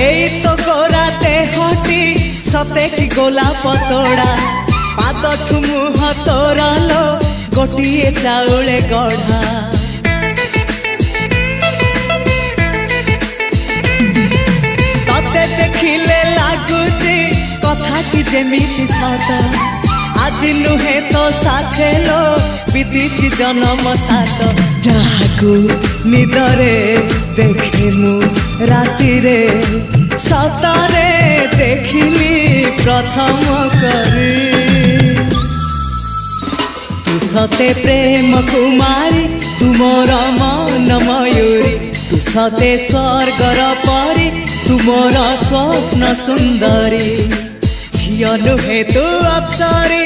एई तो गोरा देहटी सते कि गोलाप तोड़ा पाद ठुमुह तोरा लो गोटिए चाउले गढ़ा तते देखिले लागुची कथाटी जेमिति सत आज नुहे तो साथे लो बीतीची जन्म सात जहाकू निदरे देखे मु राति रे सतरे देखिली प्रथम करी तू सते प्रेम कुमारी तू मोर मन मयूरी तू सते स्वर्गर परी तू मोर स्वप्न सुंदरी झियो नुहे तू अप्सरी